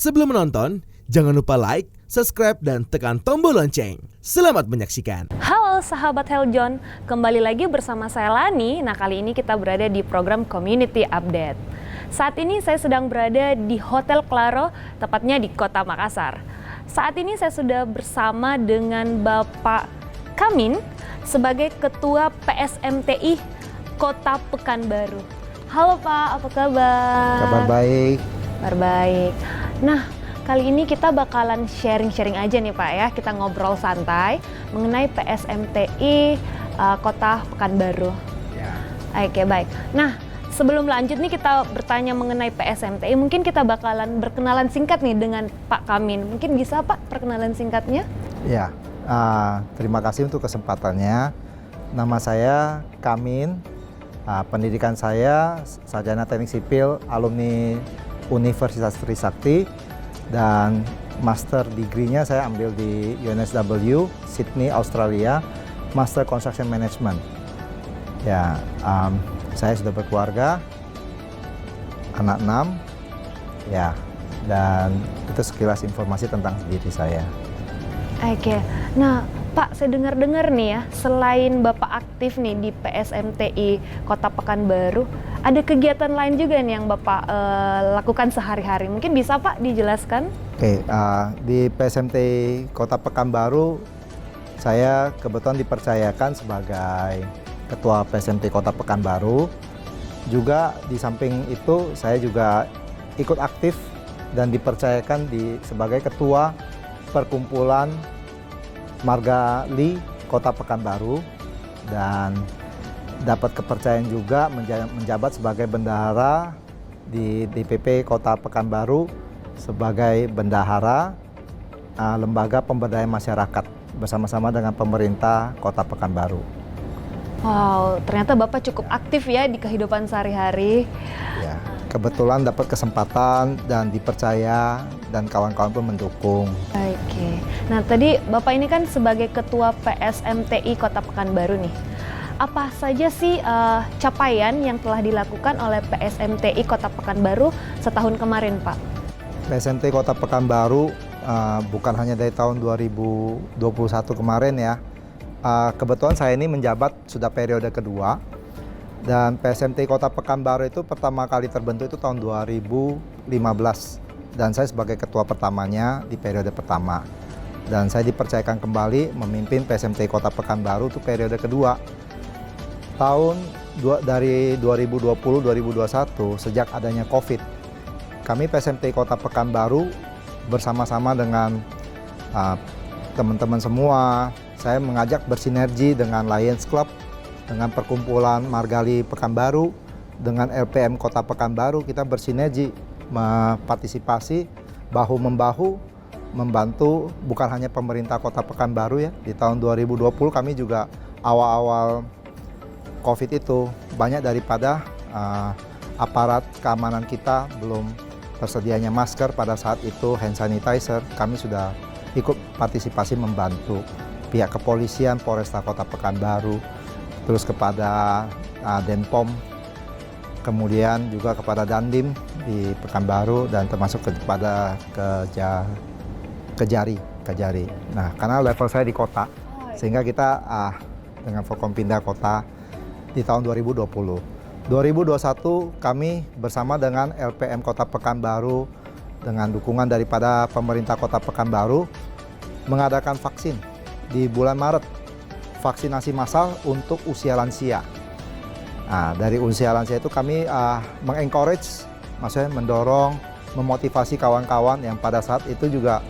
Sebelum menonton, jangan lupa like, subscribe, dan tekan tombol lonceng. Selamat menyaksikan. Halo sahabat Heljon, kembali lagi bersama saya Lani. Nah, kali ini kita berada di program Community Update. Saat ini saya sedang berada di Hotel Claro, tepatnya di Kota Makassar. Saat ini saya sudah bersama dengan Bapak Kamin sebagai Ketua PSMTI Kota Pekanbaru. Halo Pak, apa kabar? Kabar baik. Kabar baik. Nah, kali ini kita bakalan sharing-sharing aja nih Pak ya. Kita ngobrol santai mengenai PSMTI Kota Pekanbaru. Ya. Oke, baik. Nah, sebelum lanjut nih kita bertanya mengenai PSMTI, mungkin kita bakalan berkenalan singkat nih dengan Pak Kamin. Mungkin bisa Pak perkenalan singkatnya? Ya, terima kasih untuk kesempatannya. Nama saya Kamin, pendidikan saya sarjana teknik sipil, alumni Universitas Trisakti, dan master degree-nya saya ambil di UNSW, Sydney, Australia, Master Construction Management. Ya, saya sudah berkeluarga, anak 6, ya, dan itu sekilas informasi tentang diri saya. Oke, nah Pak, saya dengar-dengar nih ya, selain Bapak aktif nih di PSMTI Kota Pekanbaru, ada kegiatan lain juga nih yang Bapak lakukan sehari-hari. Mungkin bisa Pak dijelaskan? Oke, di PSMTI Kota Pekanbaru, saya kebetulan dipercayakan sebagai Ketua PSMTI Kota Pekanbaru. Juga di samping itu, saya juga ikut aktif dan dipercayakan sebagai Ketua Perkumpulan Margali Kota Pekanbaru, dan dapat kepercayaan juga menjabat sebagai bendahara di DPP Kota Pekanbaru sebagai bendahara Lembaga Pemberdayaan Masyarakat bersama-sama dengan pemerintah Kota Pekanbaru. Wow, ternyata Bapak cukup aktif ya di kehidupan sehari-hari. Ya, kebetulan dapat kesempatan dan dipercaya dan kawan-kawan pun mendukung. Oke, nah tadi Bapak ini kan sebagai Ketua PSMTI Kota Pekanbaru nih. Apa saja sih capaian yang telah dilakukan oleh PSMTI Kota Pekanbaru setahun kemarin, Pak? PSMTI Kota Pekanbaru bukan hanya dari tahun 2021 kemarin ya. Kebetulan saya ini menjabat sudah periode kedua, dan PSMTI Kota Pekanbaru itu pertama kali terbentuk itu tahun 2015, dan saya sebagai ketua pertamanya di periode pertama, dan saya dipercayakan kembali memimpin PSMTI Kota Pekanbaru itu periode kedua. Dari 2020-2021 sejak adanya COVID, kami PSMTI Kota Pekanbaru bersama-sama dengan teman-teman semua, saya mengajak bersinergi dengan Lions Club, dengan Perkumpulan Margali Pekanbaru, dengan LPM Kota Pekanbaru. Kita bersinergi partisipasi bahu-membahu membantu bukan hanya pemerintah Kota Pekanbaru ya. Di tahun 2020 kami juga awal-awal COVID itu banyak daripada aparat keamanan kita belum tersedianya masker pada saat itu, hand sanitizer, kami sudah ikut partisipasi membantu pihak kepolisian Polresta Kota Pekanbaru, terus kepada Denpom, kemudian juga kepada Dandim di Pekanbaru, dan termasuk kepada Kejari. Nah, karena level saya di kota, sehingga kita dengan Forkompinda Kota di tahun 2020. 2021 kami bersama dengan LPM Kota Pekanbaru dengan dukungan daripada pemerintah Kota Pekanbaru mengadakan vaksin di bulan Maret, vaksinasi massal untuk usia lansia. Nah, dari usia lansia itu kami mengencourage, maksudnya mendorong, memotivasi kawan-kawan yang pada saat itu juga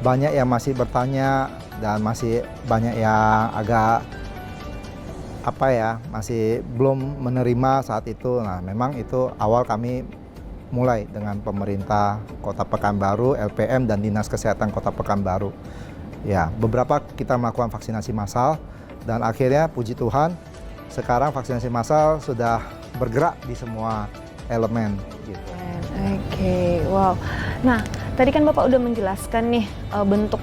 banyak yang masih bertanya dan masih banyak yang agak masih belum menerima saat itu. Nah, memang itu awal kami mulai dengan pemerintah Kota Pekanbaru, LPM, dan Dinas Kesehatan Kota Pekanbaru. Ya, beberapa kita melakukan vaksinasi massal, dan akhirnya puji Tuhan sekarang vaksinasi massal sudah bergerak di semua elemen gitu. Oke, wow. Nah, tadi kan Bapak udah menjelaskan nih bentuk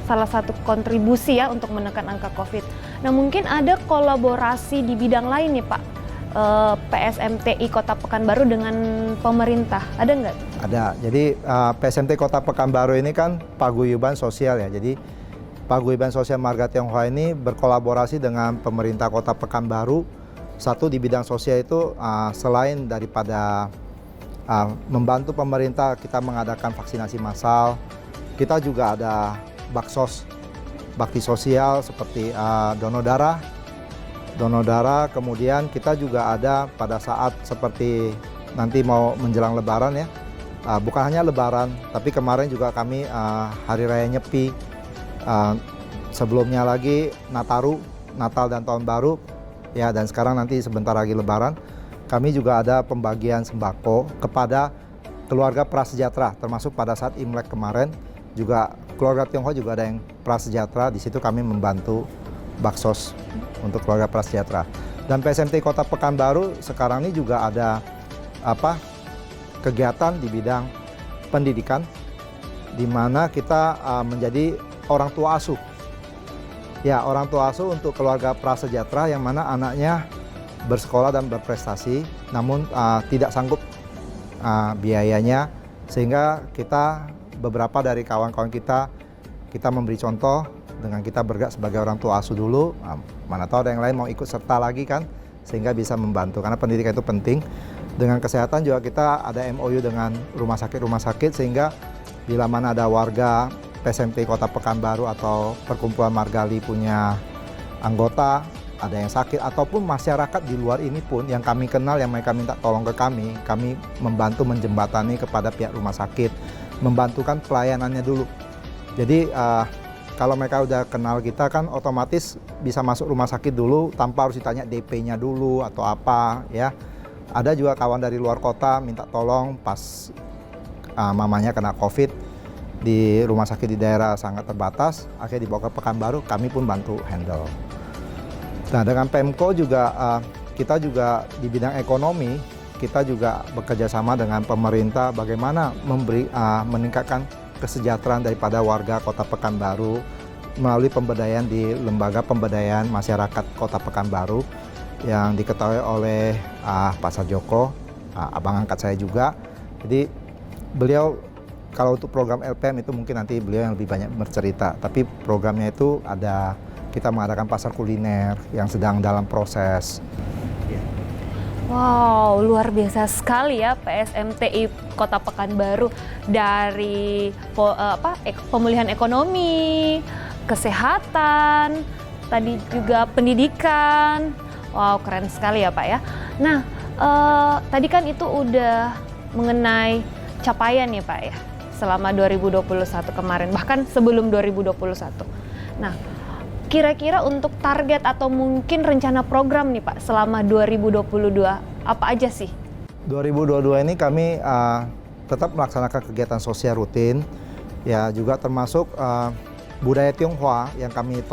salah satu kontribusi ya untuk menekan angka COVID. Nah, mungkin ada kolaborasi di bidang lain nih Pak PSMTI Kota Pekanbaru dengan pemerintah? Ada nggak? Ada. Jadi PSMT Kota Pekanbaru ini kan paguyuban sosial ya. Jadi paguyuban sosial Marga Tionghoa ini berkolaborasi dengan pemerintah Kota Pekanbaru. Satu di bidang sosial itu selain daripada membantu pemerintah, kita mengadakan vaksinasi massal. Kita juga ada bakti sosial seperti donor darah, kemudian kita juga ada pada saat seperti nanti mau menjelang Lebaran ya, bukan hanya Lebaran, tapi kemarin juga kami Hari Raya Nyepi, sebelumnya lagi Natal dan Tahun Baru, ya, dan sekarang nanti sebentar lagi Lebaran, kami juga ada pembagian sembako kepada keluarga prasejahtera, termasuk pada saat Imlek kemarin juga keluarga Tionghoa juga ada yang prasejahtera, di situ kami membantu baksos untuk keluarga prasejahtera. Dan PSMT Kota Pekanbaru sekarang ini juga ada kegiatan di bidang pendidikan, di mana kita menjadi orang tua asuh. Ya, orang tua asuh untuk keluarga prasejahtera yang mana anaknya bersekolah dan berprestasi, namun tidak sanggup biayanya, sehingga kita beberapa dari kawan-kawan kita memberi contoh dengan kita bergerak sebagai orang tua asuh dulu, mana tahu ada yang lain mau ikut serta lagi kan, sehingga bisa membantu, karena pendidikan itu penting. Dengan kesehatan juga kita ada MOU dengan rumah sakit, sehingga bila mana ada warga PSMT Kota Pekanbaru atau Perkumpulan Margali punya anggota, ada yang sakit, ataupun masyarakat di luar ini pun yang kami kenal, yang mereka minta tolong ke kami membantu menjembatani kepada pihak rumah sakit, membantukan pelayanannya dulu. Jadi kalau mereka udah kenal kita kan otomatis bisa masuk rumah sakit dulu tanpa harus ditanya DP-nya dulu atau apa ya. Ada juga kawan dari luar kota minta tolong pas mamanya kena COVID di rumah sakit di daerah sangat terbatas, akhirnya dibawa ke Pekanbaru, kami pun bantu handle. Nah, dengan Pemko juga kita juga di bidang ekonomi, kita juga bekerja sama dengan pemerintah bagaimana meningkatkan kesejahteraan daripada warga Kota Pekanbaru melalui pemberdayaan di Lembaga Pemberdayaan Masyarakat Kota Pekanbaru yang diketahui oleh Pak Sarjoko, abang angkat saya juga. Jadi beliau kalau untuk program LPM itu mungkin nanti beliau yang lebih banyak bercerita, tapi programnya itu ada, kita mengadakan pasar kuliner yang sedang dalam proses. Wow, luar biasa sekali ya PSMTI Kota Pekanbaru, dari pemulihan ekonomi, kesehatan, tadi juga pendidikan. Wow, keren sekali ya Pak ya. Nah, tadi kan itu udah mengenai capaian ya Pak ya, selama 2021 kemarin, bahkan sebelum 2021. Nah, kira-kira untuk target atau mungkin rencana program nih Pak selama 2022 apa aja sih? 2022 ini kami tetap melaksanakan kegiatan sosial rutin, ya juga termasuk budaya Tionghoa yang kami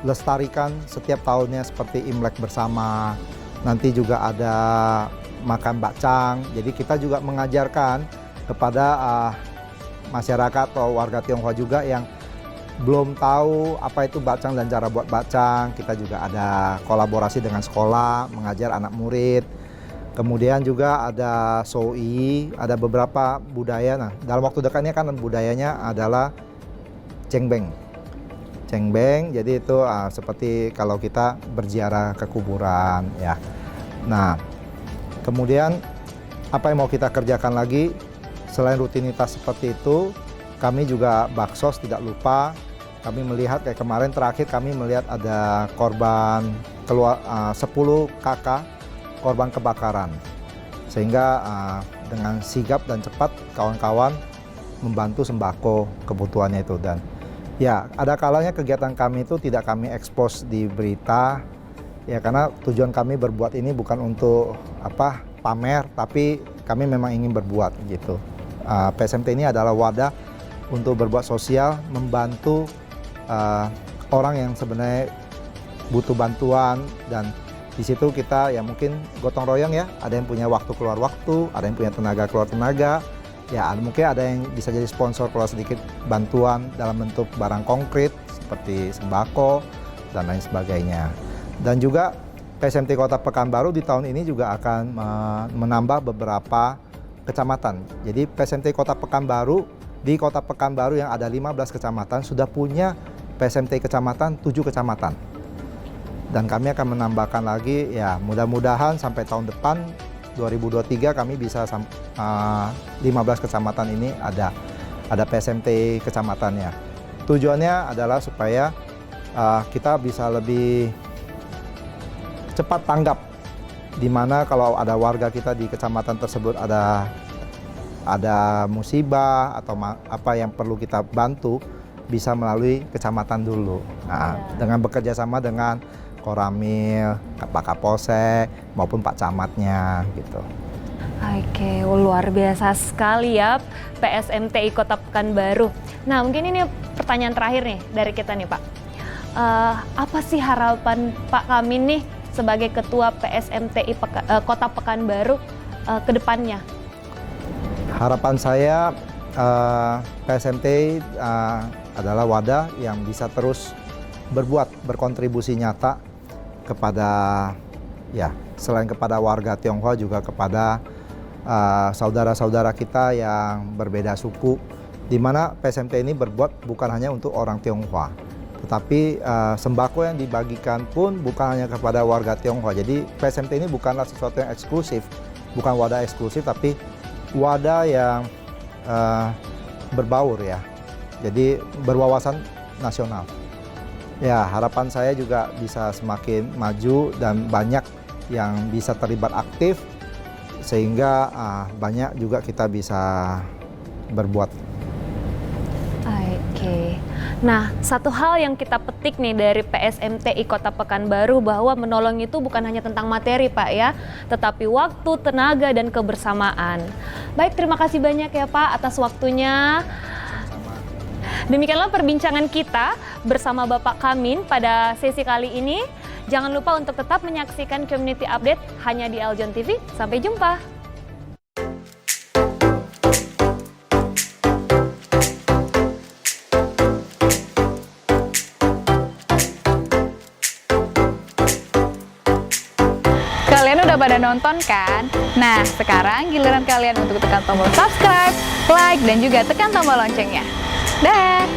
lestarikan setiap tahunnya seperti Imlek bersama, nanti juga ada makan bakcang. Jadi kita juga mengajarkan kepada masyarakat atau warga Tionghoa juga yang belum tahu apa itu bakcang dan cara buat bakcang. Kita juga ada kolaborasi dengan sekolah, mengajar anak murid. Kemudian juga ada soi, ada beberapa budaya. Nah, dalam waktu dekat ini kan budayanya adalah cengbeng. Cengbeng, jadi itu seperti kalau kita berziarah ke kuburan ya. Nah, kemudian apa yang mau kita kerjakan lagi selain rutinitas seperti itu, kami juga baksos tidak lupa. Kami melihat kayak kemarin terakhir kami melihat ada korban 10 kakak korban kebakaran, sehingga dengan sigap dan cepat kawan-kawan membantu sembako kebutuhannya itu. Dan ya ada kalanya kegiatan kami itu tidak kami ekspos di berita ya, karena tujuan kami berbuat ini bukan untuk pamer, tapi kami memang ingin berbuat gitu. PSMT ini adalah wadah untuk berbuat sosial, membantu orang yang sebenarnya butuh bantuan, dan di situ kita ya mungkin gotong royong ya, ada yang punya waktu keluar waktu, ada yang punya tenaga keluar tenaga, ya mungkin ada yang bisa jadi sponsor keluar sedikit bantuan dalam bentuk barang konkret seperti sembako dan lain sebagainya. Dan juga PSMT Kota Pekanbaru di tahun ini juga akan menambah beberapa kecamatan. Jadi PSMT Kota Pekanbaru, di Kota Pekanbaru yang ada 15 kecamatan sudah punya PSMT kecamatan 7 kecamatan. Dan kami akan menambahkan lagi, ya mudah-mudahan sampai tahun depan 2023 kami bisa 15 kecamatan ini ada PSMT kecamatannya. Tujuannya adalah supaya kita bisa lebih cepat tanggap, di mana kalau ada warga kita di kecamatan tersebut ada musibah atau apa yang perlu kita bantu, bisa melalui kecamatan dulu. Nah, dengan bekerja sama dengan Koramil, Pak Kapolsek maupun Pak Camatnya gitu. Oke, luar biasa sekali ya PSMTI Kota Pekanbaru. Nah, mungkin ini pertanyaan terakhir nih dari kita nih Pak. Apa sih harapan Pak Kamin nih sebagai Ketua PSMTI Kota Pekanbaru ke depannya? Harapan saya PSMTI adalah wadah yang bisa terus berkontribusi nyata kepada, ya selain kepada warga Tionghoa juga kepada saudara-saudara kita yang berbeda suku, di mana PSMT ini berbuat bukan hanya untuk orang Tionghoa, tetapi sembako yang dibagikan pun bukan hanya kepada warga Tionghoa. Jadi PSMT ini bukanlah sesuatu yang eksklusif, bukan wadah eksklusif, tapi wadah yang berbaur ya. Jadi berwawasan nasional. Ya, harapan saya juga bisa semakin maju dan banyak yang bisa terlibat aktif, sehingga banyak juga kita bisa berbuat. Oke. Nah, satu hal yang kita petik nih dari PSMTI Kota Pekanbaru bahwa menolong itu bukan hanya tentang materi Pak ya, tetapi waktu, tenaga, dan kebersamaan. Baik, terima kasih banyak ya Pak atas waktunya. Demikianlah perbincangan kita bersama Bapak Kamin pada sesi kali ini. Jangan lupa untuk tetap menyaksikan Community Update hanya di Eljon TV. Sampai jumpa. Kalian udah pada nonton kan? Nah, sekarang giliran kalian untuk tekan tombol subscribe, like, dan juga tekan tombol loncengnya. Dah!